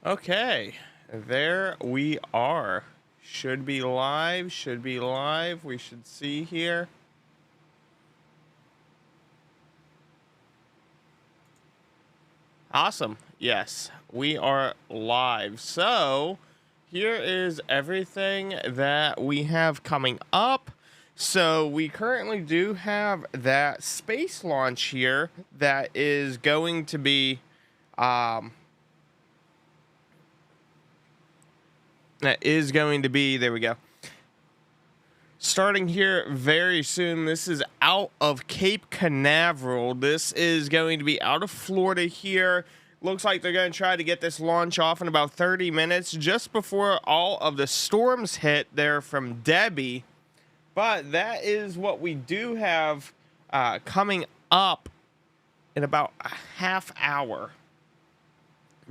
Okay, there we are. Should be live, should be live. We should see here. Awesome. Yes, we are live. So, here is everything that we have coming up. So, we currently do have that space launch here that is going to be um there we go, starting here very soon. This is out of Cape Canaveral. This is going to be out of Florida here. Looks like they're going to try to get this launch off in about 30 minutes, just before all of the storms hit there from Debbie. But that is what we do have coming up in about a half hour.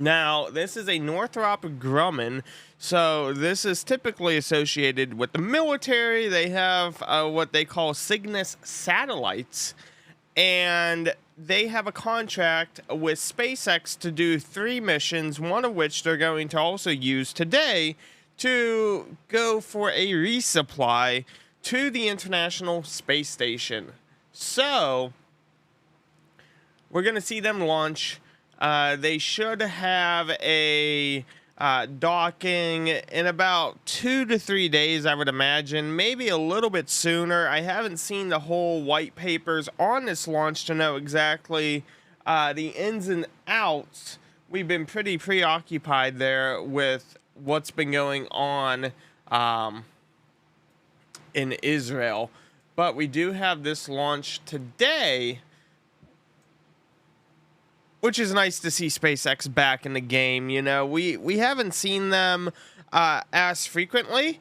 Now, this is a Northrop Grumman, so this is typically associated with the military. They have what they call Cygnus satellites, and they have a contract with SpaceX to do 3 missions, one of which they're going to also use today to go for a resupply to the International Space Station. So, we're going to see them launch. They should have a docking in about 2 to 3 days, I would imagine, maybe a little bit sooner. I haven't seen the whole white papers on this launch to know exactly the ins and outs. We've been pretty preoccupied there with what's been going on in Israel. But we do have this launch today, which is nice to see SpaceX back in the game. You know, we haven't seen them as frequently,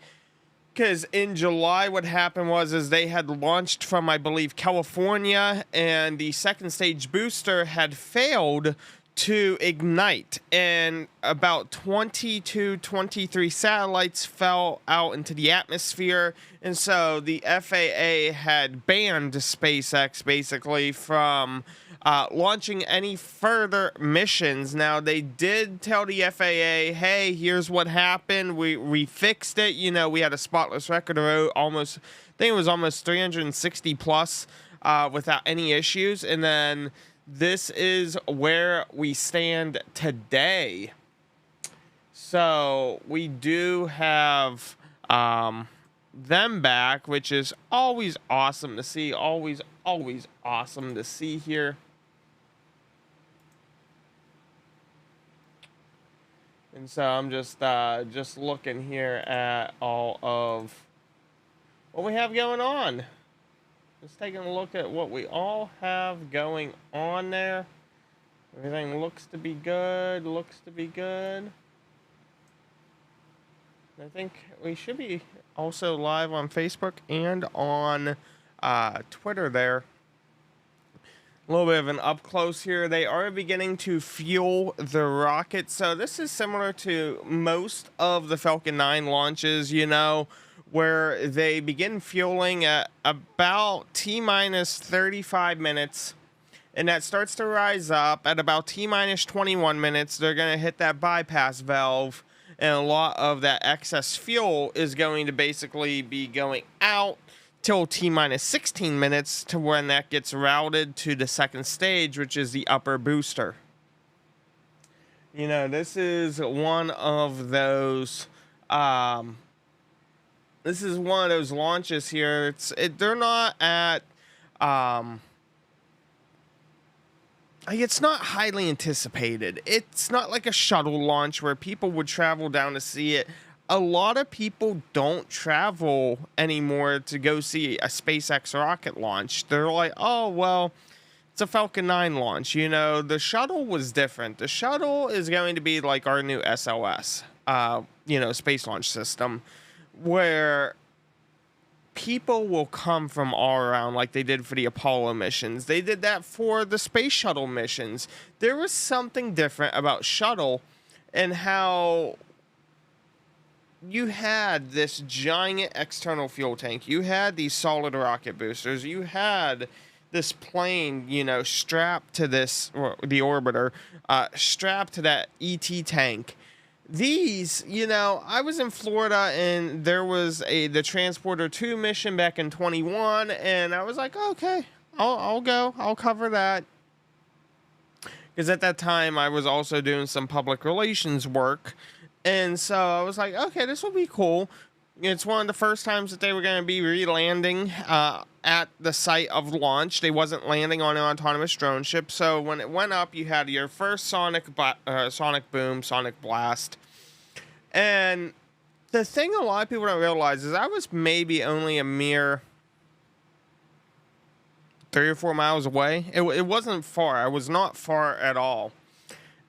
because in July what happened was they had launched from, I believe, California, and the second stage booster had failed to ignite, and about 22, 23 satellites fell out into the atmosphere, and so the FAA had banned SpaceX basically from launching any further missions. Now, they did tell the FAA, hey, here's what happened. We fixed it. You know, we had a spotless record of almost, I think it was almost 360 plus without any issues. And then this is where we stand today. So we do have them back, which is always awesome to see. Always awesome to see here. And so I'm just looking here at all of what we have going on. Just taking a look at what we all have going on there. Everything looks to be good. I think we should be also live on Facebook and on Twitter there. A little bit of an up close here. They are beginning to fuel the rocket. So this is similar to most of the Falcon 9 launches, you know, where they begin fueling at about T-minus 35 minutes. And that starts to rise up at about T-minus 21 minutes. They're going to hit that bypass valve, and a lot of that excess fuel is going to basically be going out till T-minus 16 minutes, to when that gets routed to the second stage, which is the upper booster. You know, this is one of those launches here. They're not at it's not highly anticipated. It's not like a shuttle launch where people would travel down to see it. A lot of people don't travel anymore to go see a SpaceX rocket launch. They're like, oh, well, it's a Falcon 9 launch. You know, the shuttle was different. The shuttle is going to be like our new SLS, space launch system, where people will come from all around, like they did for the Apollo missions. They did that for the space shuttle missions. There was something different about shuttle, and how you had this giant external fuel tank. You had these solid rocket boosters. You had this plane, strapped to this, or the orbiter, strapped to that ET tank. these, I was in Florida and there was the Transporter 2 mission back in 21, and I was like, okay, I'll go. I'll cover that. Because at that time I was also doing some public relations work. And so I was like, okay, this will be cool. It's one of the first times that they were going to be re-landing at the site of launch. They wasn't landing on an autonomous drone ship. So when it went up, you had your first sonic boom, sonic blast. And the thing a lot of people don't realize is I was maybe only a mere 3 or 4 miles away. It wasn't far. I was not far at all.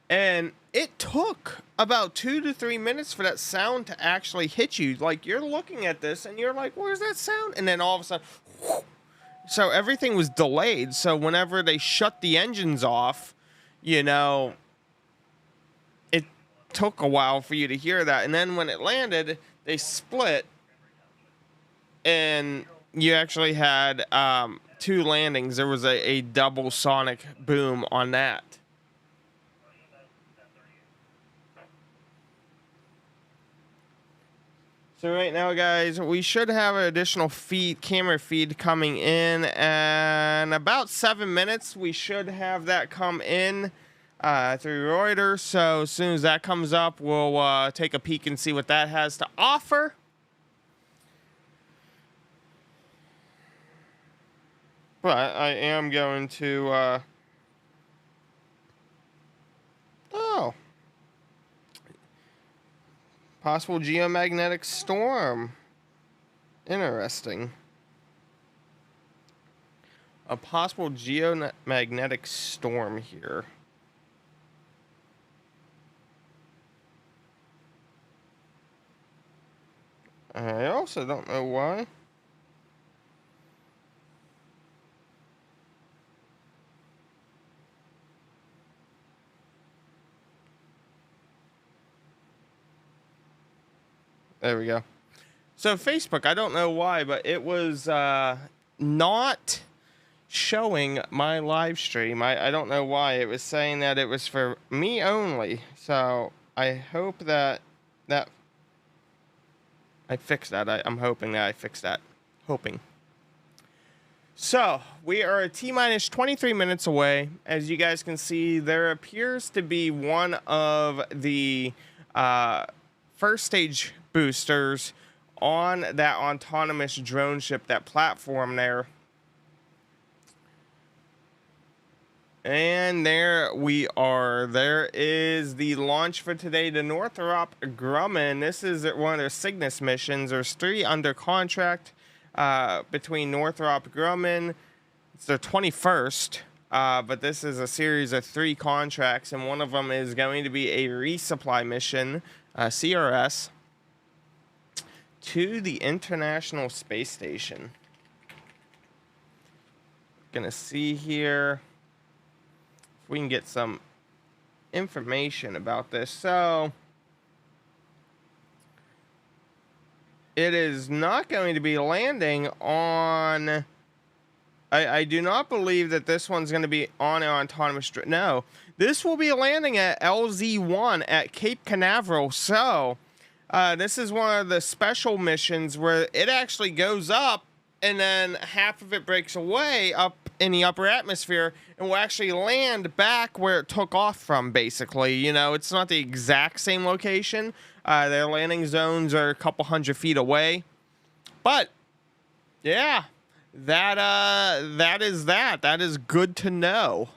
And it took about 2 to 3 minutes for that sound to actually hit you. Like, you're looking at this and you're like, where's that sound? And then all of a sudden, whoosh. So everything was delayed. So whenever they shut the engines off, it took a while for you to hear that. And then when it landed, they split. And you actually had 2 landings. There was a double sonic boom on that. So right now, guys, we should have an additional camera feed coming in, and about 7 minutes, we should have that come in through Reuters. So as soon as that comes up, we'll take a peek and see what that has to offer. But I am going to... Possible geomagnetic storm. Interesting. A possible geomagnetic storm here. I also don't know why. There we go. So Facebook, I don't know why, but it was not showing my live stream. I don't know why. It was saying that it was for me only. So I hope that I fixed that. I'm hoping that I fixed that. Hoping. So we are a T-minus 23 minutes away. As you guys can see, there appears to be one of the first stage boosters on that autonomous drone ship, that platform there. And there we are. There is the launch for today, the Northrop Grumman. This is one of their Cygnus missions. There's 3 under contract between Northrop Grumman. It's their 21st, but this is a series of 3 contracts, and one of them is going to be a resupply mission, CRS, to the International Space Station. Gonna see here if we can get some information about this. So it is not going to be landing on... I do not believe that this one's going to be on an autonomous... No, this will be landing at LZ-1 at Cape Canaveral. So this is one of the special missions where it actually goes up and then half of it breaks away up in the upper atmosphere and will actually land back where it took off from, basically. It's not the exact same location. Their landing zones are a couple hundred feet away. But, yeah, that is good to know.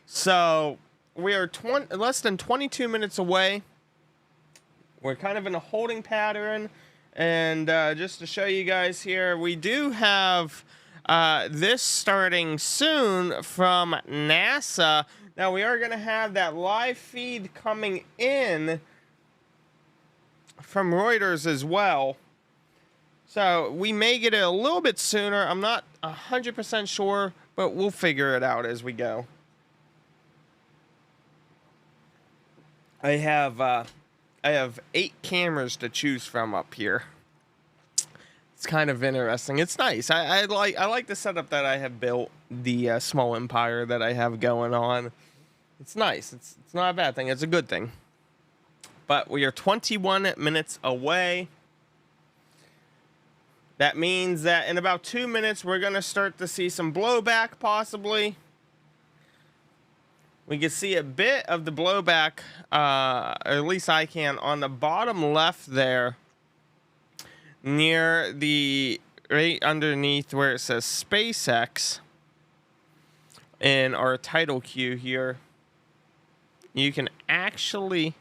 So, we are less than 22 minutes away. We're kind of in a holding pattern, and just to show you guys here, we do have this starting soon from NASA. Now, we are going to have that live feed coming in from Reuters as well. So, we may get it a little bit sooner. I'm not 100% sure, but we'll figure it out as we go. I have 8 cameras to choose from up here. It's kind of interesting. It's nice. I like the setup that I have built, the small empire that I have going on. It's nice. It's not a bad thing. It's a good thing. but we are 21 minutes away. That means that in about 2 minutes, we're going to start to see some blowback, possibly. We can see a bit of the blowback, or at least I can, on the bottom left there, near the, right underneath where it says SpaceX in our title queue here. You can actually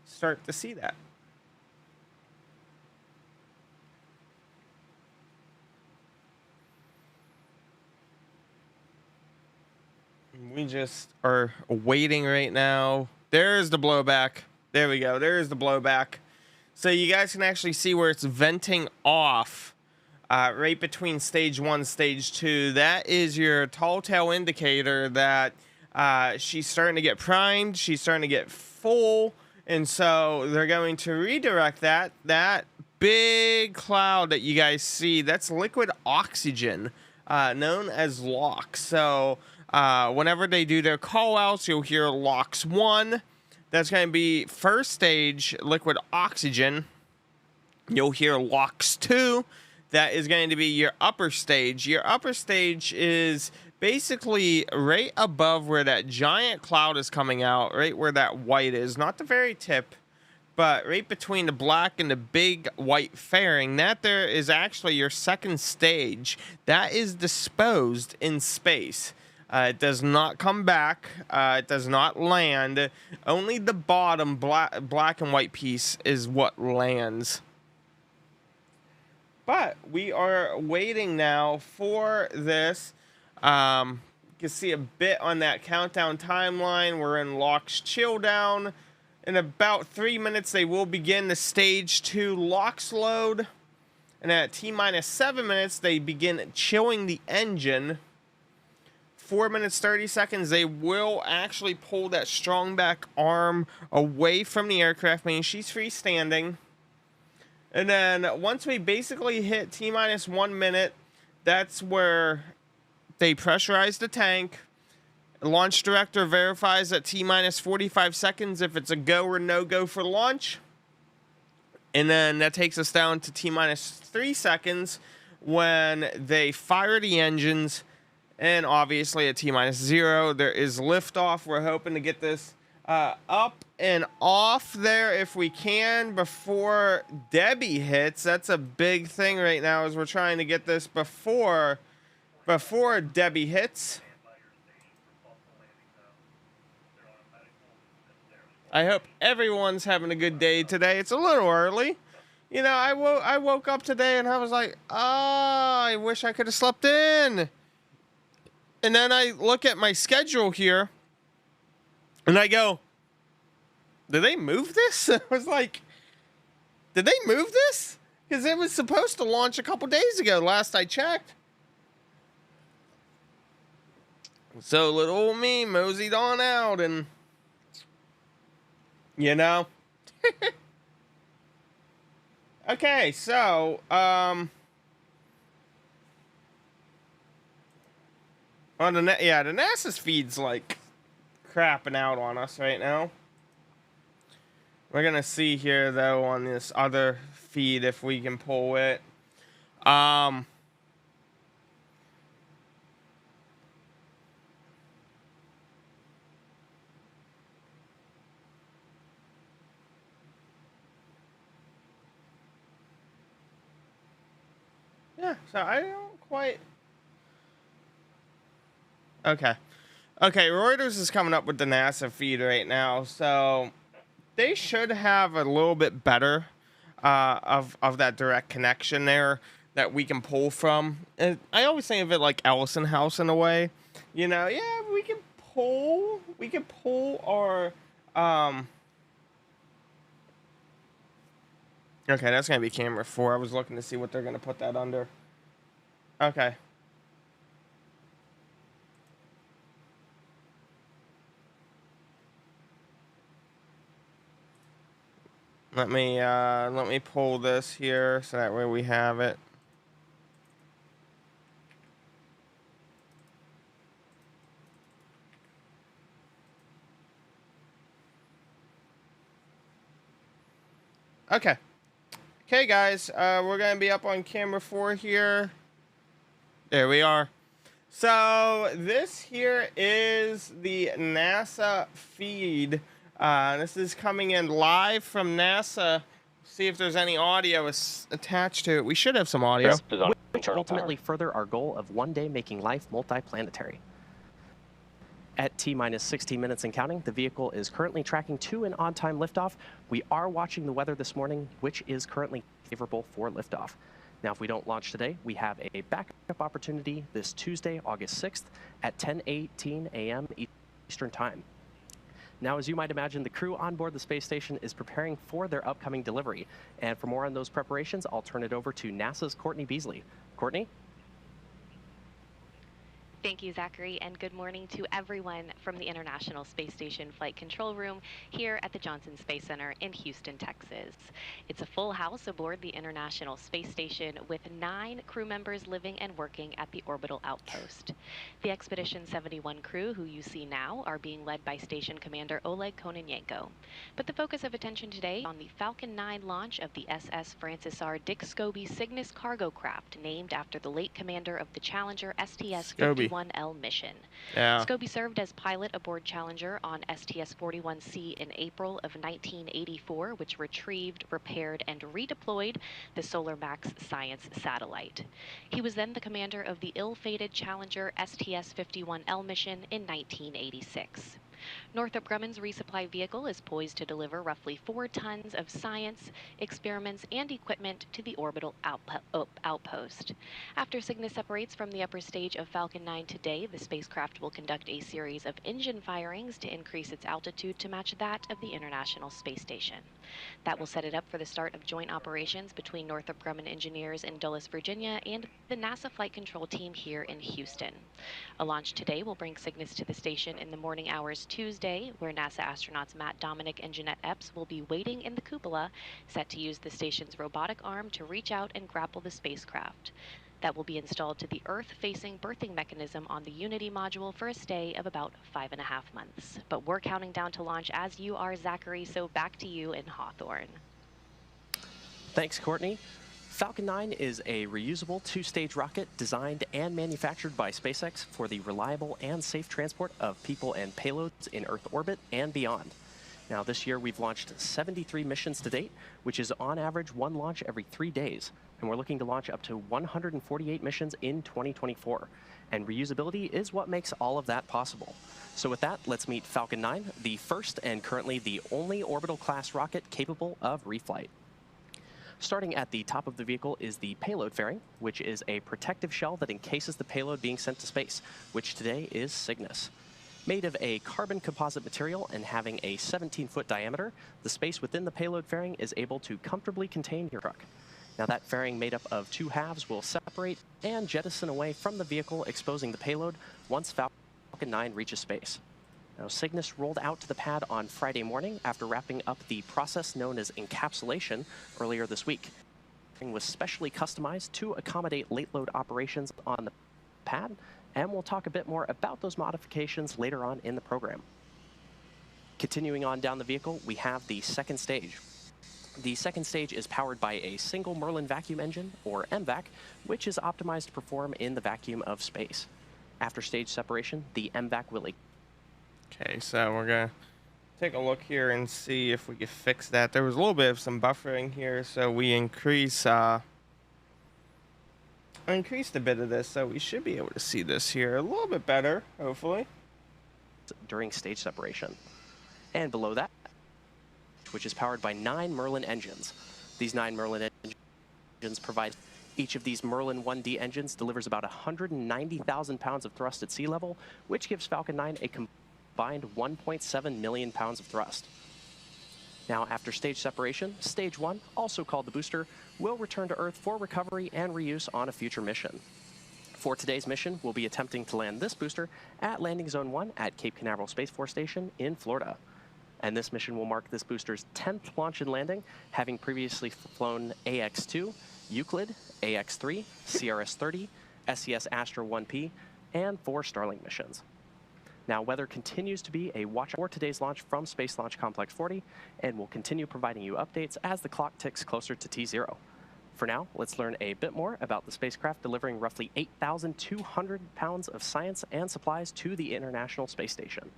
start to see that. We just are waiting right now. There's the blowback. There we go. There's the blowback. So you guys can actually see where it's venting off right between stage 1 stage 2. That is your tall tale indicator that she's starting to get primed. She's starting to get full. And so they're going to redirect that. That big cloud that you guys see, that's liquid oxygen, known as LOX. So whenever they do their call outs, you'll hear LOX 1. That's going to be first stage liquid oxygen. You'll hear LOX 2. That is going to be your upper stage. Your upper stage is basically right above where that giant cloud is coming out, right where that white is. Not the very tip, but right between the black and the big white fairing. That there is actually your second stage. That is disposed in space. It does not come back. It does not land. Only the bottom black and white piece is what lands. But we are waiting now for this. You can see a bit on that countdown timeline. We're in LOX chill down. In about 3 minutes, they will begin the stage 2 LOX load. And at T-minus 7 minutes, they begin chilling the engine. 4 minutes, 30 seconds, they will actually pull that strong back arm away from the aircraft, meaning she's freestanding. And then once we basically hit T-minus 1 minute, that's where they pressurize the tank. The launch director verifies at T-minus 45 seconds if it's a go or no-go for launch. And then that takes us down to T-minus 3 seconds when they fire the engines. And obviously at T-minus 0, there is liftoff. We're hoping to get this up and off there if we can before Debbie hits. That's a big thing right now, as we're trying to get this before Debbie hits. I hope everyone's having a good day today. It's a little early. You know, I woke up today and I was like, I wish I could have slept in. And then I look at my schedule here, and I go, did they move this? I was like, did they move this? Because it was supposed to launch a couple days ago, last I checked. So little old me moseyed on out, and, you know. Okay, so, on the the NASA's feed's like crapping out on us right now. We're gonna see here though on this other feed if we can pull it. Yeah, so I don't quite. Okay. Okay, Reuters is coming up with the NASA feed right now, so they should have a little bit better of that direct connection there that we can pull from. And I always think of it like Ellison House in a way. You know, yeah, we can pull our okay, that's gonna be camera 4. I was looking to see what they're gonna put that under. Okay. Let me pull this here so that way we have it. Okay. Okay, guys, we're going to be up on camera 4 here. There we are. So this here is the NASA feed. This is coming in live from NASA. See if there's any audio attached to it. We should have some audio. Which ultimately further our goal of one day making life multiplanetary. At T-minus 16 minutes and counting, the vehicle is currently tracking to an on-time liftoff. We are watching the weather this morning, which is currently favorable for liftoff. Now, if we don't launch today, we have a backup opportunity this Tuesday, August 6th at 10:18 a.m. Eastern Time. Now, as you might imagine, the crew on board the space station is preparing for their upcoming delivery. And for more on those preparations, I'll turn it over to NASA's Courtney Beasley. Courtney? Thank you, Zachary, and good morning to everyone from the International Space Station Flight Control Room here at the Johnson Space Center in Houston, Texas. It's a full house aboard the International Space Station with 9 crew members living and working at the orbital outpost. The Expedition 71 crew, who you see now, are being led by Station Commander Oleg Kononenko. But the focus of attention today is on the Falcon 9 launch of the SS Francis R. Dick Scobie Cygnus cargo craft, named after the late commander of the Challenger STS-51 1L mission. Yeah. Scobie served as pilot aboard Challenger on STS-41C in April of 1984, which retrieved, repaired, and redeployed the Solar Max science satellite. He was then the commander of the ill-fated Challenger STS-51L mission in 1986. Northrop Grumman's resupply vehicle is poised to deliver roughly 4 tons of science, experiments, and equipment to the orbital outpost. After Cygnus separates from the upper stage of Falcon 9 today, the spacecraft will conduct a series of engine firings to increase its altitude to match that of the International Space Station. That will set it up for the start of joint operations between Northrop Grumman engineers in Dulles, Virginia, and the NASA Flight Control team here in Houston. A launch today will bring Cygnus to the station in the morning hours Tuesday, where NASA astronauts Matt Dominic and Jeanette Epps will be waiting in the cupola, set to use the station's robotic arm to reach out and grapple the spacecraft. That will be installed to the Earth-facing berthing mechanism on the Unity module for a stay of about 5.5 months. But we're counting down to launch as you are, Zachary, so back to you in Hawthorne. Thanks, Courtney. Falcon 9 is a reusable 2-stage rocket designed and manufactured by SpaceX for the reliable and safe transport of people and payloads in Earth orbit and beyond. Now, this year we've launched 73 missions to date, which is on average 1 launch every 3 days. And we're looking to launch up to 148 missions in 2024. And reusability is what makes all of that possible. So with that, let's meet Falcon 9, the first and currently the only orbital class rocket capable of reflight. Starting at the top of the vehicle is the payload fairing, which is a protective shell that encases the payload being sent to space, which today is Cygnus. Made of a carbon composite material and having a 17-foot diameter, the space within the payload fairing is able to comfortably contain your truck. Now, that fairing made up of 2 halves will separate and jettison away from the vehicle, exposing the payload once Falcon 9 reaches space. Now, Cygnus rolled out to the pad on Friday morning after wrapping up the process known as encapsulation earlier this week. It was specially customized to accommodate late load operations on the pad, and we'll talk a bit more about those modifications later on in the program. Continuing on down the vehicle, we have the second stage. The second stage is powered by a single Merlin vacuum engine, or MVac, which is optimized to perform in the vacuum of space. After stage separation, the MVac will... Okay, so we're going to take a look here and see if we can fix that. There was a little bit of some buffering here, so we increased a bit of this, so we should be able to see this here a little bit better, hopefully. During stage separation. And below that, which is powered by 9 Merlin engines. These 9 Merlin engines provide... Each of these Merlin 1D engines delivers about 190,000 pounds of thrust at sea level, which gives Falcon 9 a combined 1.7 million pounds of thrust. Now, after stage separation, Stage 1, also called the booster, will return to Earth for recovery and reuse on a future mission. For today's mission, we'll be attempting to land this booster at Landing Zone 1 at Cape Canaveral Space Force Station in Florida. And this mission will mark this booster's 10th launch and landing, having previously flown AX-2, Euclid, AX-3, CRS-30, SES Astra 1P, and 4 Starlink missions. Now, weather continues to be a watch for today's launch from Space Launch Complex 40, and we'll continue providing you updates as the clock ticks closer to T0. For now, let's learn a bit more about the spacecraft delivering roughly 8,200 pounds of science and supplies to the International Space Station.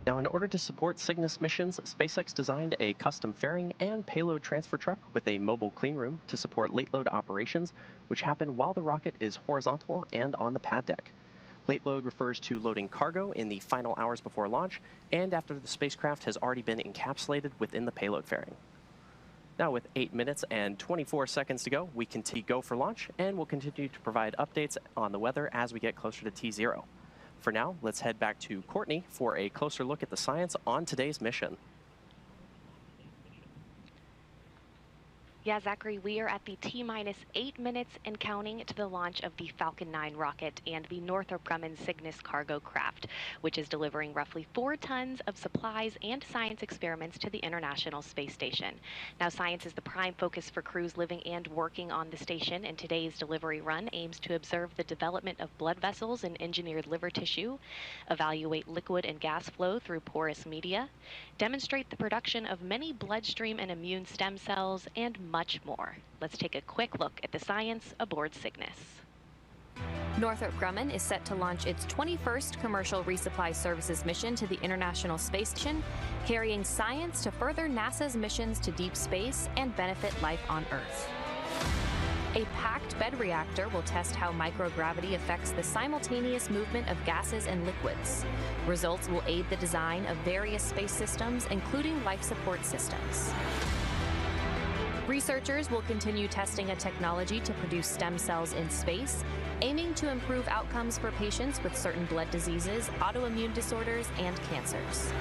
Now, in order to support Cygnus missions, SpaceX designed a custom fairing and payload transfer truck with a mobile clean room to support late load operations, which happen while the rocket is horizontal and on the pad deck. Late load refers to loading cargo in the final hours before launch and after the spacecraft has already been encapsulated within the payload fairing. Now, with 8 minutes and 24 seconds to go, we can go for launch, and we'll continue to provide updates on the weather as we get closer to T0. For now, let's head back to Courtney for a closer look at the science on today's mission. Yeah, Zachary, we are at the T-minus 8 minutes and counting to the launch of the Falcon 9 rocket and the Northrop Grumman Cygnus cargo craft, which is delivering roughly 4 tons of supplies and science experiments to the International Space Station. Now, science is the prime focus for crews living and working on the station, and today's delivery run aims to observe the development of blood vessels in engineered liver tissue, evaluate liquid and gas flow through porous media, demonstrate the production of many bloodstream and immune stem cells, and much more. Let's take a quick look at the science aboard Cygnus. Northrop Grumman is set to launch its 21st commercial resupply services mission to the International Space Station, carrying science to further NASA's missions to deep space and benefit life on Earth. A packed bed reactor will test how microgravity affects the simultaneous movement of gases and liquids. Results will aid the design of various space systems, including life support systems. Researchers will continue testing a technology to produce stem cells in space, aiming to improve outcomes for patients with certain blood diseases, autoimmune disorders, and cancers.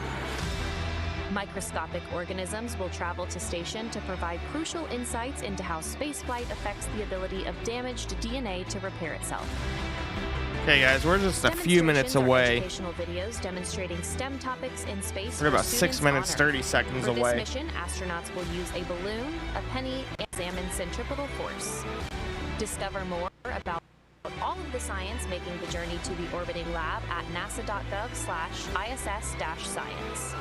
Microscopic organisms will travel to station to provide crucial insights into how spaceflight affects the ability of damaged DNA to repair itself. Okay, guys, we're just a few minutes away. Educational videos demonstrating STEM topics in space. We're about 6 minutes, 30 seconds away. For this mission, astronauts will use a balloon, a penny, and examine centripetal force. Discover more about all of the science making the journey to the orbiting lab at nasa.gov/ISS-science.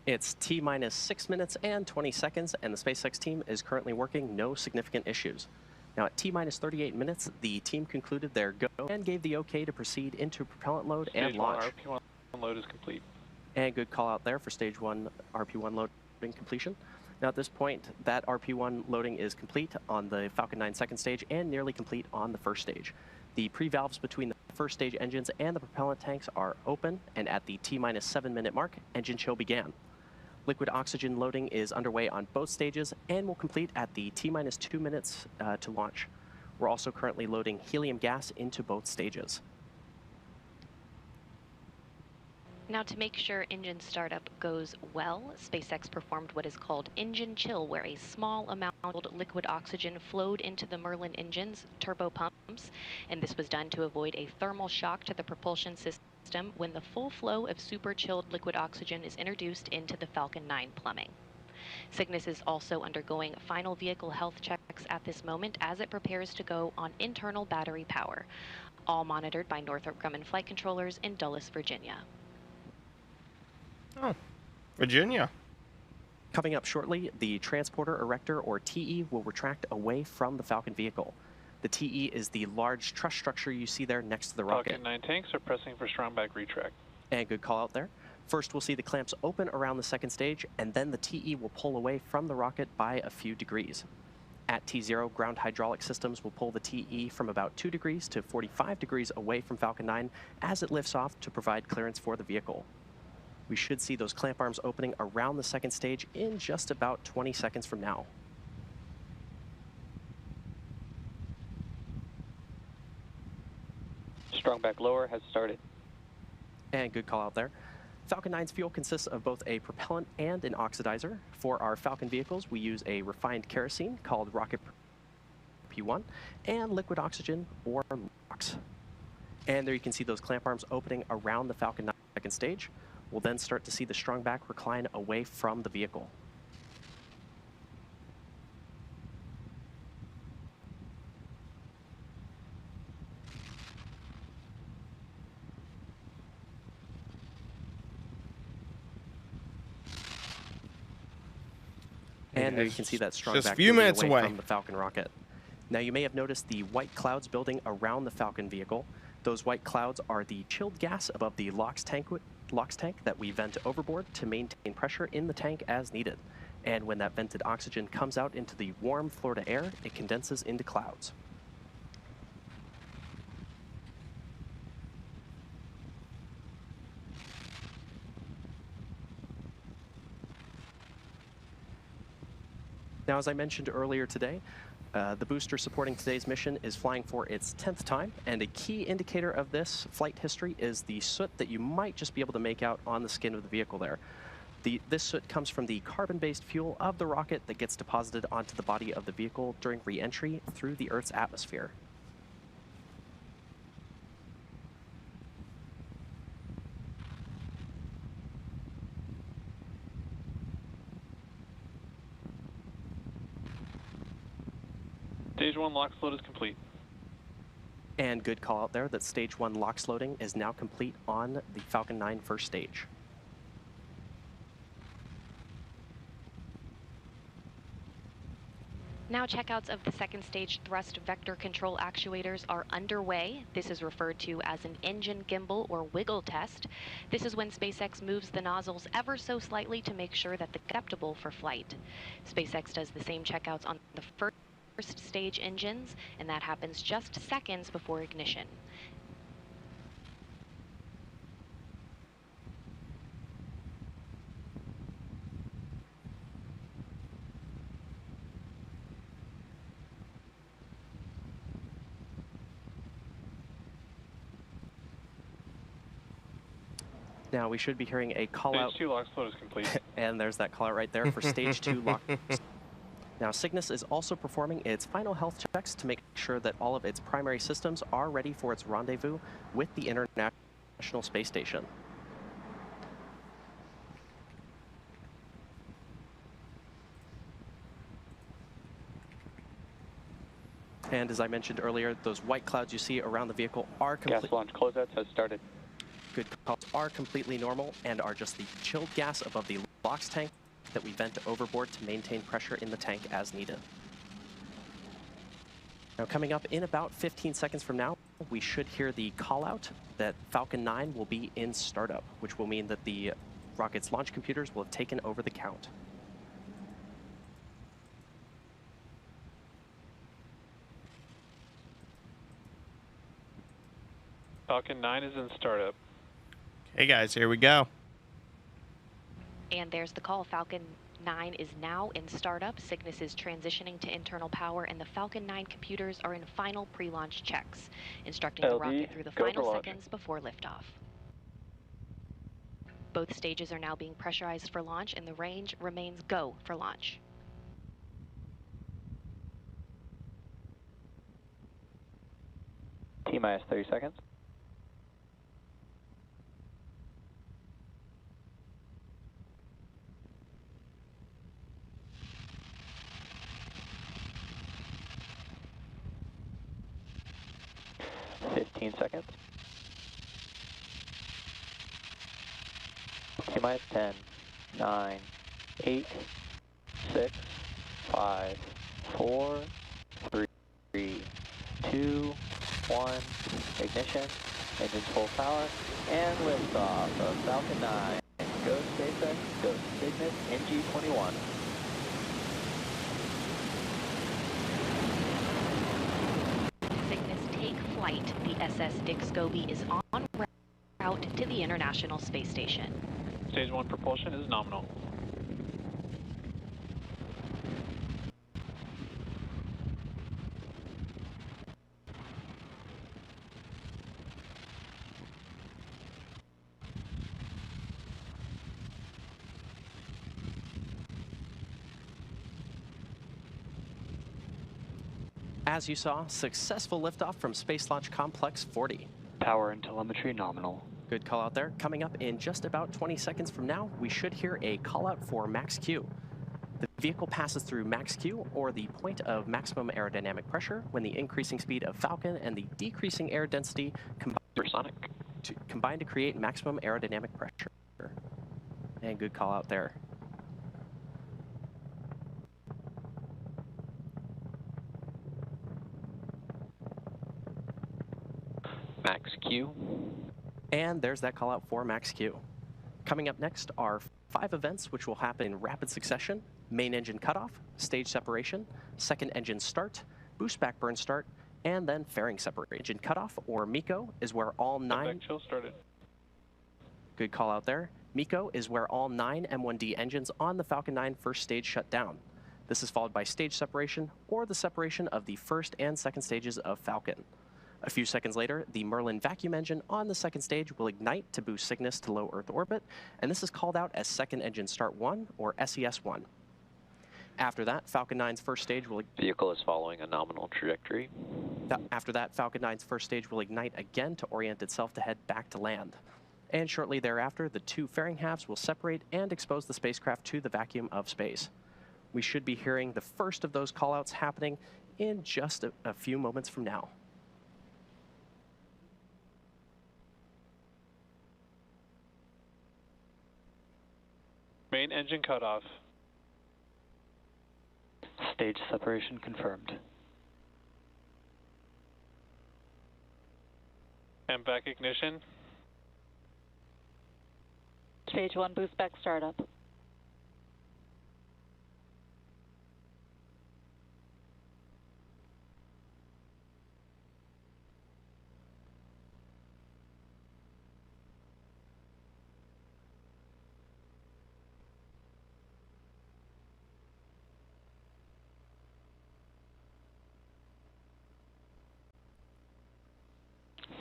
It's T-minus 6 minutes and 20 seconds, and the SpaceX team is currently working no significant issues. Now, at T-minus 38 minutes, the team concluded their go and gave the OK to proceed into propellant load and launch. Stage 1 RP1 load is complete. And good call out there for Stage 1 RP1 loading completion. Now, at this point, that RP1 loading is complete on the Falcon 9 second stage and nearly complete on the first stage. The pre-valves between the first stage engines and the propellant tanks are open, and at the T-minus 7 minute mark, engine chill began. Liquid oxygen loading is underway on both stages and will complete at the T-minus 2 minutes to launch. We're also currently loading helium gas into both stages. Now, to make sure engine startup goes well, SpaceX performed what is called engine chill, where a small amount of liquid oxygen flowed into the Merlin engine's turbo pumps, and this was done to avoid a thermal shock to the propulsion system when the full flow of super chilled liquid oxygen is introduced into the Falcon 9 plumbing. Cygnus is also undergoing final vehicle health checks at this moment as it prepares to go on internal battery power, all monitored by Northrop Grumman flight controllers in Dulles, Virginia. Oh, Virginia. Coming up shortly, the transporter erector, or TE, will retract away from the Falcon vehicle. The TE is the large truss structure you see there next to the rocket. Falcon 9 tanks are pressing for strong back retract. And good call out there. First, we'll see the clamps open around the second stage, and then the TE will pull away from the rocket by a few degrees. At T0, ground hydraulic systems will pull the TE from about 2 degrees to 45 degrees away from Falcon 9 as it lifts off to provide clearance for the vehicle. We should see those clamp arms opening around the second stage in just about 20 seconds from now. Strong back lower has started. And good call out there. Falcon 9's fuel consists of both a propellant and an oxidizer. For our Falcon vehicles, we use a refined kerosene called Rocket P1 and liquid oxygen, or LOX. And there you can see those clamp arms opening around the Falcon 9 second stage. We'll then start to see the strong back recline away from the vehicle. And there you can see that strong just back a few minutes away away from the Falcon rocket. Now, you may have noticed the white clouds building around the Falcon vehicle. Those white clouds are the chilled gas above the LOX tank that we vent overboard to maintain pressure in the tank as needed. And when that vented oxygen comes out into the warm Florida air, it condenses into clouds. Now, as I mentioned earlier today, the booster supporting today's mission is flying for its 10th time, and a key indicator of this flight history is the soot that you might just be able to make out on the skin of the vehicle there. This soot comes from the carbon-based fuel of the rocket that gets deposited onto the body of the vehicle during re-entry through the Earth's atmosphere. Stage 1 LOX load is complete. And good call out there that Stage 1 LOX loading is now complete on the Falcon 9 first stage. Now checkouts of the second stage thrust vector control actuators are underway. This is referred to as an engine gimbal or wiggle test. This is when SpaceX moves the nozzles ever so slightly to make sure that they're acceptable for flight. SpaceX does the same checkouts on the first stage engines, and that happens just seconds before ignition. Now, we should be hearing a call out. Stage 2 LOX load is complete. And there's that call out right there for Stage 2 LOX. Now, Cygnus is also performing its final health checks to make sure that all of its primary systems are ready for its rendezvous with the International Space Station. And as I mentioned earlier, those white clouds you see around the vehicle are Gas launch closeouts has started. good calls, are completely normal and are just the chilled gas above the LOX tank that we vent overboard to maintain pressure in the tank as needed. Now coming up in about 15 seconds from now, we should hear the call out that Falcon 9 will be in startup, which will mean that the rocket's launch computers will have taken over the count. Falcon 9 is in startup. Hey guys, here we go. And there's the call. Falcon 9 is now in startup. Cygnus is transitioning to internal power, and the Falcon 9 computers are in final pre-launch checks, instructing the LD, rocket through the go for final launch. seconds before liftoff. Both stages are now being pressurized for launch, and the range remains go for launch. T-minus 30 seconds. Seconds. T-minus 10, 9, 8, 6, 5, 4, 3, 2, 1, ignition, engines full power, and liftoff of Falcon 9. Go SpaceX, go Cygnus, NG-21. Flight, the SS Dick Scobie is en route to the International Space Station. Stage 1 propulsion is nominal. As you saw, successful liftoff from Space Launch Complex 40. Power and telemetry nominal. Good call out there. Coming up in just about 20 seconds from now, we should hear a call out for max Q. The vehicle passes through max Q, or the point of maximum aerodynamic pressure, when the increasing speed of Falcon and the decreasing air density combine to create maximum aerodynamic pressure. And good call out there. Max Q. And there's that call out for max Q. Coming up next are 5 events which will happen in rapid succession: main engine cutoff, stage separation, second engine start, boost back burn start, and then fairing separation. Engine cutoff, or MECO, is where all 9... Chill started. Good call out there. MECO is where all 9 M1D engines on the Falcon 9 first stage shut down. This is followed by stage separation, or the separation of the first and second stages of Falcon. A few seconds later, the Merlin vacuum engine on the second stage will ignite to boost Cygnus to low Earth orbit, and this is called out as Second Engine Start 1, or SES-1. After that, Falcon 9's first stage will... Vehicle is following a nominal trajectory. After that, Falcon 9's first stage will ignite again to orient itself to head back to land. And shortly thereafter, the 2 fairing halves will separate and expose the spacecraft to the vacuum of space. We should be hearing the first of those callouts happening in just a few moments from now. Main engine cutoff. Stage separation confirmed. And back ignition. Stage 1 boost back startup.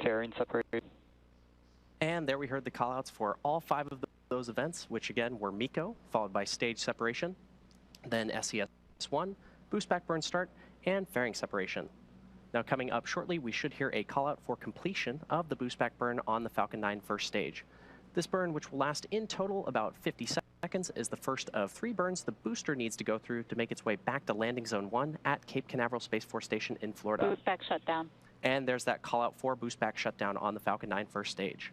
Fairing separation. And there we heard the callouts for all 5 of those events, which again were MECO, followed by stage separation, then SES-1, boost back burn start, and fairing separation. Now coming up shortly, we should hear a callout for completion of the boost back burn on the Falcon 9 first stage. This burn, which will last in total about 50 seconds, seconds is the first of 3 burns the booster needs to go through to make its way back to landing zone 1 at Cape Canaveral Space Force Station in Florida. Boost back shutdown. And there's that call out for boost back shutdown on the Falcon 9 first stage.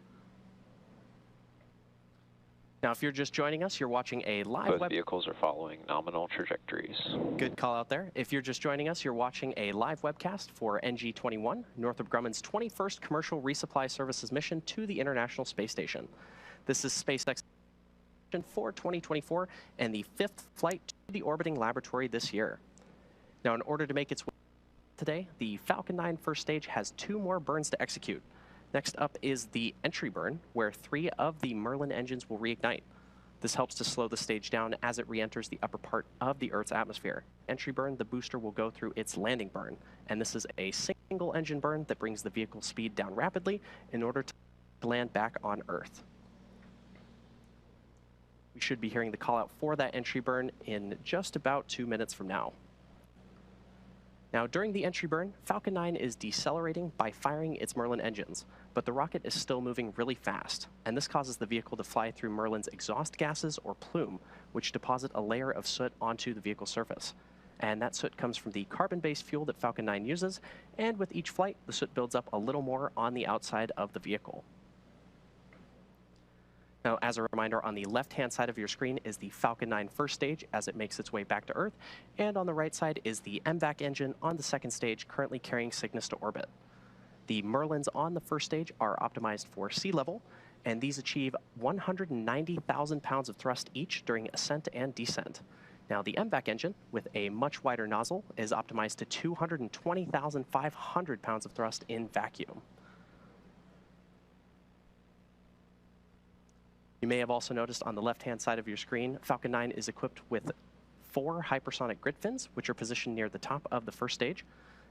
Now, if you're just joining us, you're watching a live Both vehicles are following nominal trajectories. Good call out there. If you're just joining us, you're watching a live webcast for NG-21, Northrop Grumman's 21st commercial resupply services mission to the International Space Station. This is SpaceX for 2024 and the 5th flight to the orbiting laboratory this year. Now, in order to make its way today, the Falcon 9 first stage has 2 more burns to execute. Next up is the entry burn, where 3 of the Merlin engines will reignite. This helps to slow the stage down as it re-enters the upper part of the Earth's atmosphere. Entry burn, the booster will go through its landing burn, and this is a single engine burn that brings the vehicle speed down rapidly in order to land back on Earth. We should be hearing the call out for that entry burn in just about 2 minutes from now. Now, during the entry burn, Falcon 9 is decelerating by firing its Merlin engines, but the rocket is still moving really fast, and this causes the vehicle to fly through Merlin's exhaust gases or plume, which deposit a layer of soot onto the vehicle's surface. And that soot comes from the carbon-based fuel that Falcon 9 uses, and with each flight, the soot builds up a little more on the outside of the vehicle. Now, as a reminder, on the left-hand side of your screen is the Falcon 9 first stage as it makes its way back to Earth, and on the right side is the MVAC engine on the second stage currently carrying Cygnus to orbit. The Merlins on the first stage are optimized for sea level, and these achieve 190,000 pounds of thrust each during ascent and descent. Now, the MVAC engine, with a much wider nozzle, is optimized to 220,500 pounds of thrust in vacuum. You may have also noticed on the left-hand side of your screen, Falcon 9 is equipped with 4 hypersonic grid fins, which are positioned near the top of the first stage.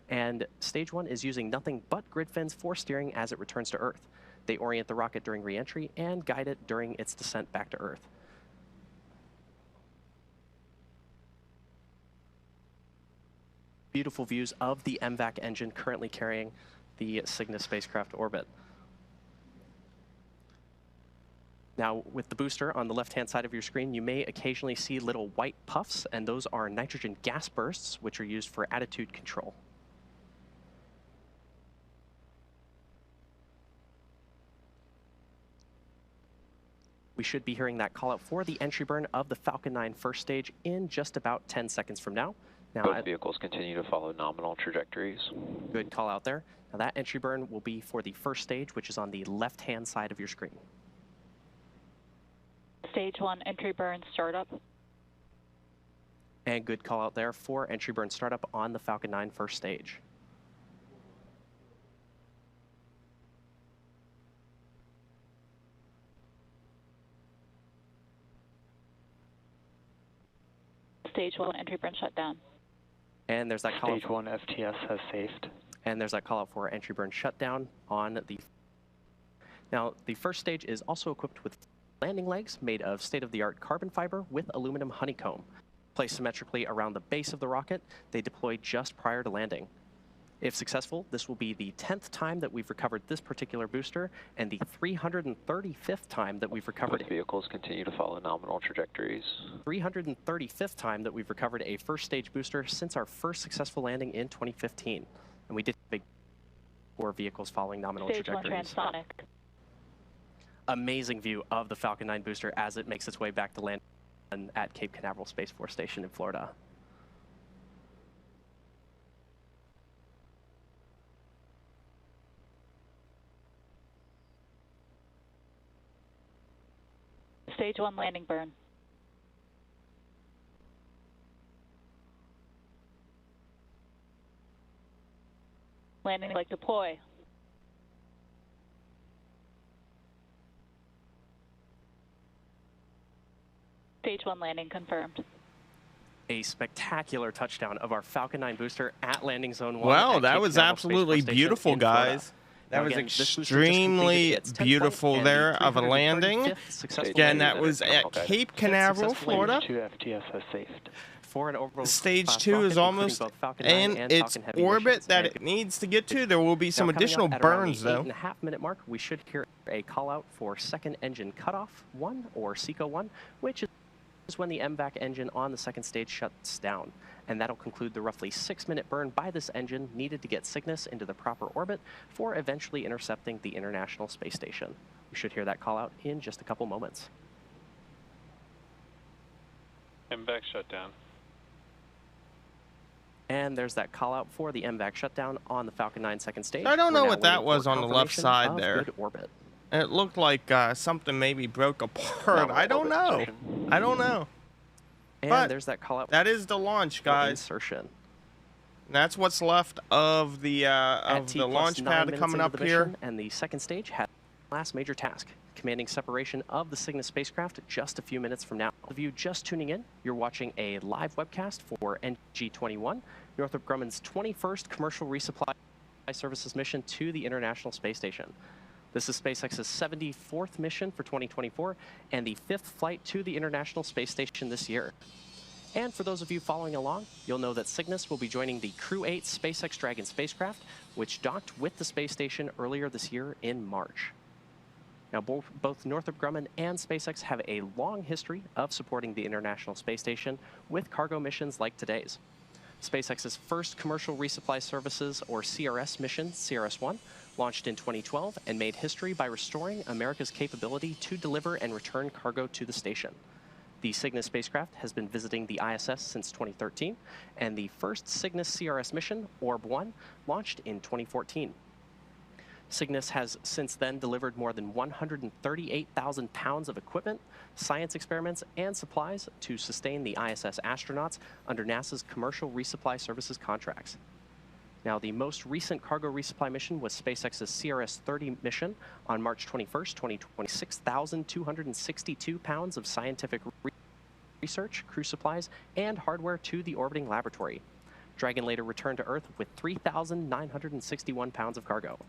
And stage 1 is using nothing but grid fins for steering as it returns to Earth. They orient the rocket during re-entry and guide it during its descent back to Earth. Beautiful views of the MVAC engine currently carrying the Cygnus spacecraft to orbit. Now, with the booster on the left-hand side of your screen, you may occasionally see little white puffs, and those are nitrogen gas bursts, which are used for attitude control. We should be hearing that call out for the entry burn of the Falcon 9 first stage in just about 10 seconds from now. Now, Both vehicles continue to follow nominal trajectories. Good call out there. Now, that entry burn will be for the first stage, which is on the left-hand side of your screen. Stage 1 entry burn startup. And good call out there for entry burn startup on the Falcon 9 first stage. Stage 1 entry burn shutdown. And there's that call Stage 1 FTS has safed. And there's that call out for entry burn shutdown on the... Now, the first stage is also equipped with landing legs made of state-of-the-art carbon fiber with aluminum honeycomb. Placed symmetrically around the base of the rocket, they deploy just prior to landing. If successful, this will be the 10th time that we've recovered this particular booster and the 335th time that we've recovered... Both vehicles continue to follow nominal trajectories. 335th time that we've recovered a first stage booster since our first successful landing in 2015. And we did big 4 vehicles following nominal Stage 1 trajectories. transonic. Amazing view of the Falcon 9 booster as it makes its way back to land at Cape Canaveral Space Force Station in Florida. Stage 1 landing burn. Landing leg deploy. Stage 1 landing confirmed. A spectacular touchdown of our Falcon 9 booster at landing zone 1. Wow, at that Cape was Canaveral Space absolutely Force Station beautiful, in Florida. guys. That Now was again, this booster just extremely completed its 10th beautiful flight and there the of a landing. 335th successful Again, landing that was at Okay. Cape Canaveral, successful Florida. Stage 2 FTS has safed. For an orbital Stage class 2 rocket, is almost including both Falcon 9 in and its Falcon Heavy orbit missions. that And it needs to get to. There will be some now, coming additional up at around burns, the though. 8.5-minute mark, we should hear a call out for second engine cutoff 1, or SECO 1, which is is when the MVAC engine on the second stage shuts down. And that'll conclude the roughly 6-minute burn by this engine needed to get Cygnus into the proper orbit for eventually intercepting the International Space Station. We should hear that call out in just a couple moments. MVAC shutdown. And there's that call out for the MVAC shutdown on the Falcon 9 second stage. I don't know We're now what that waiting was for on the left confirmation side of there. good orbit. It looked like something maybe broke apart. I don't know. I don't know. And But there's that call out that is the launch, for guys. insertion. That's what's left of the launch pad coming up here. Mission, and the second stage had the last major task, commanding separation of the Cygnus spacecraft just a few minutes from now. If you just tuning in, you're watching a live webcast for NG-21, Northrop Grumman's 21st commercial resupply services mission to the International Space Station. This is SpaceX's 74th mission for 2024 and the 5th flight to the International Space Station this year. And for those of you following along, you'll know that Cygnus will be joining the Crew 8 SpaceX Dragon spacecraft, which docked with the space station earlier this year in March. Now, both Northrop Grumman and SpaceX have a long history of supporting the International Space Station with cargo missions like today's. SpaceX's first commercial resupply services, or CRS mission, CRS-1, launched in 2012 and made history by restoring America's capability to deliver and return cargo to the station. The Cygnus spacecraft has been visiting the ISS since 2013, and the first Cygnus CRS mission, Orb-1, launched in 2014. Cygnus has since then delivered more than 138,000 pounds of equipment, science experiments, and supplies to sustain the ISS astronauts under NASA's commercial resupply services contracts. Now, the most recent cargo resupply mission was SpaceX's CRS-30 mission on March 21st, 2020. 6,262 pounds of scientific research, crew supplies, and hardware to the orbiting laboratory. Dragon later returned to Earth with 3,961 pounds of cargo.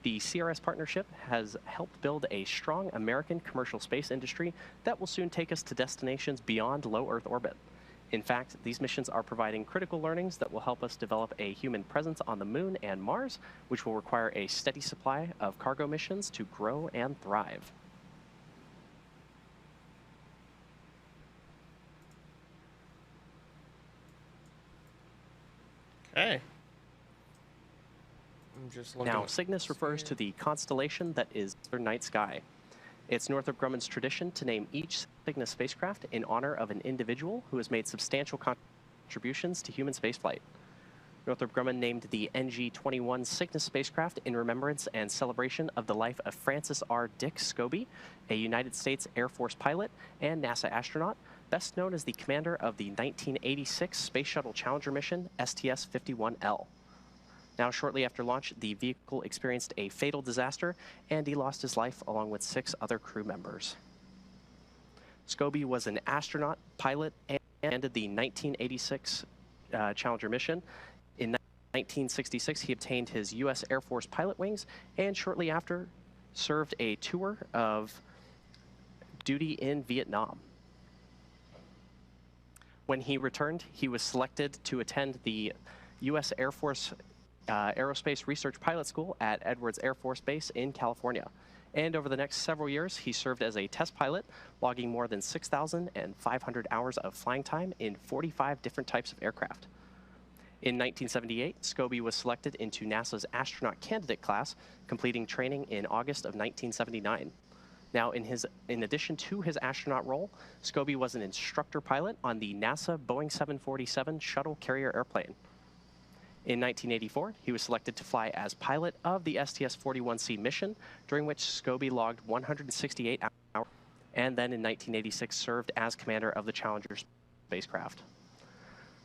The CRS partnership has helped build a strong American commercial space industry that will soon take us to destinations beyond low Earth orbit. In fact, these missions are providing critical learnings that will help us develop a human presence on the Moon and Mars, which will require a steady supply of cargo missions to grow and thrive. Okay. I'm just looking. Now, Cygnus refers to the constellation that is the night sky. It's Northrop Grumman's tradition to name each Cygnus spacecraft in honor of an individual who has made substantial contributions to human spaceflight. Northrop Grumman named the NG-21 Cygnus spacecraft in remembrance and celebration of the life of Francis R. Dick Scobie, a United States Air Force pilot and NASA astronaut, best known as the commander of the 1986 Space Shuttle Challenger mission, STS-51L. Now, shortly after launch, the vehicle experienced a fatal disaster, and he lost his life along with 6 other crew members. Scobie was an astronaut, pilot, and ended the 1986 Challenger mission. In 1966, he obtained his U.S. Air Force pilot wings, and shortly after, served a tour of duty in Vietnam. When he returned, he was selected to attend the U.S. Air Force Aerospace Research Pilot School at Edwards Air Force Base in California. And over the next several years, he served as a test pilot, logging more than 6,500 hours of flying time in 45 different types of aircraft. In 1978, Scobie was selected into NASA's astronaut candidate class, completing training in August of 1979. Now, in addition to his astronaut role, Scobie was an instructor pilot on the NASA Boeing 747 shuttle carrier airplane. In 1984, he was selected to fly as pilot of the STS-41C mission, during which Scobie logged 168 hours, and then in 1986 served as commander of the Challenger spacecraft.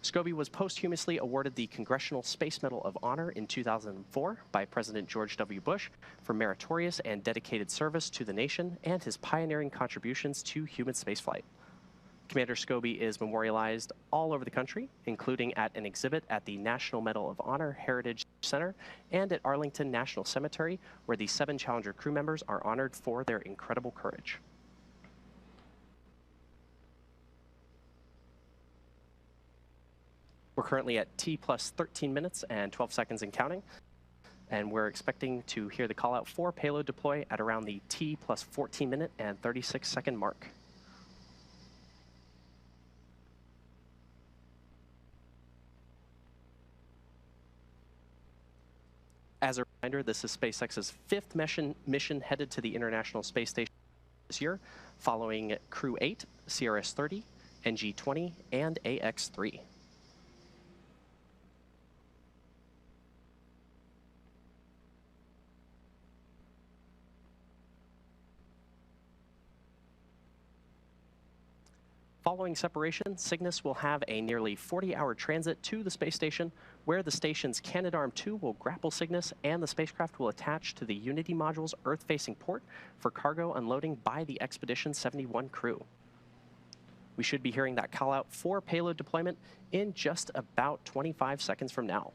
Scobie was posthumously awarded the Congressional Space Medal of Honor in 2004 by President George W. Bush for meritorious and dedicated service to the nation and his pioneering contributions to human spaceflight. Commander Scobie is memorialized all over the country, including at an exhibit at the National Medal of Honor Heritage Center and at Arlington National Cemetery, where the 7 Challenger crew members are honored for their incredible courage. We're currently at T plus 13 minutes and 12 seconds and counting, and we're expecting to hear the call out for payload deploy at around the T plus 14 minute and 36 second mark. As a reminder, this is SpaceX's 5th mission headed to the International Space Station this year, following Crew 8, CRS-30, NG-20, and AX-3. Following separation, Cygnus will have a nearly 40-hour transit to the space station, where the station's Canadarm2 will grapple Cygnus and the spacecraft will attach to the Unity module's Earth-facing port for cargo unloading by the Expedition 71 crew. We should be hearing that call out for payload deployment in just about 25 seconds from now.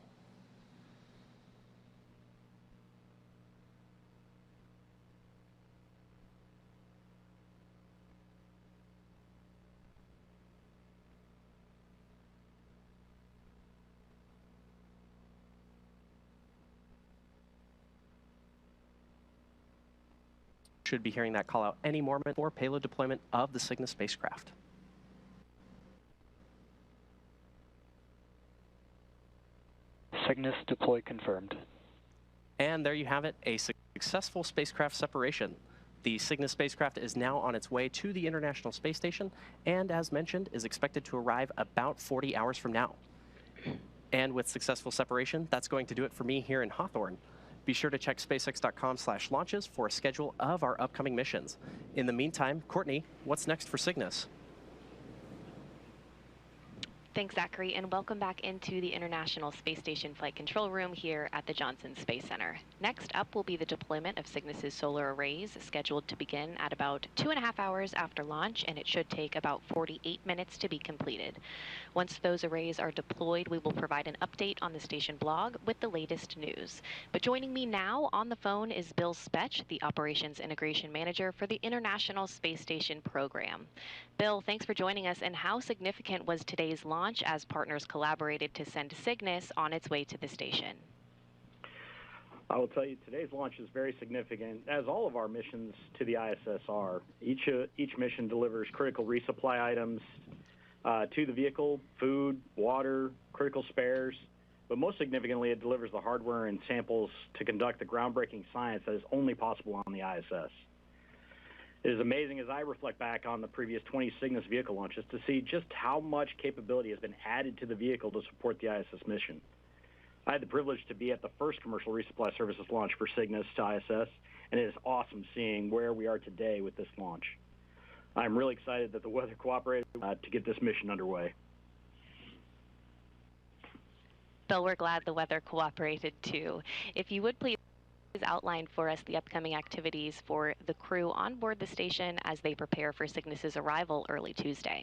Should be hearing that call out any moment for payload deployment of the Cygnus spacecraft. Cygnus deploy confirmed. And there you have it, a successful spacecraft separation. The Cygnus spacecraft is now on its way to the International Space Station, and as mentioned, is expected to arrive about 40 hours from now. And with successful separation, that's going to do it for me here in Hawthorne. Be sure to check spacex.com/launches for a schedule of our upcoming missions. In the meantime, Courtney, what's next for Cygnus? Thanks, Zachary, and welcome back into the International Space Station Flight Control Room here at the Johnson Space Center. Next up will be the deployment of Cygnus's solar arrays, scheduled to begin at about 2.5 hours after launch, and it should take about 48 minutes to be completed. Once those arrays are deployed, we will provide an update on the station blog with the latest news. But joining me now on the phone is Bill Spetch, the Operations Integration Manager for the International Space Station program. Bill, thanks for joining us, and how significant was today's launch as partners collaborated to send Cygnus on its way to the station? I will tell you, today's launch is very significant, as all of our missions to the ISS are. Each mission delivers critical resupply items to the vehicle, food, water, critical spares, but most significantly, it delivers the hardware and samples to conduct the groundbreaking science that is only possible on the ISS. It is amazing as I reflect back on the previous 20 Cygnus vehicle launches to see just how much capability has been added to the vehicle to support the ISS mission. I had the privilege to be at the first commercial resupply services launch for Cygnus to ISS, and it is awesome seeing where we are today with this launch. I'm really excited that the weather cooperated to get this mission underway. Bill, we're glad the weather cooperated too. If you would please outline for us the upcoming activities for the crew on board the station as they prepare for Cygnus's arrival early Tuesday.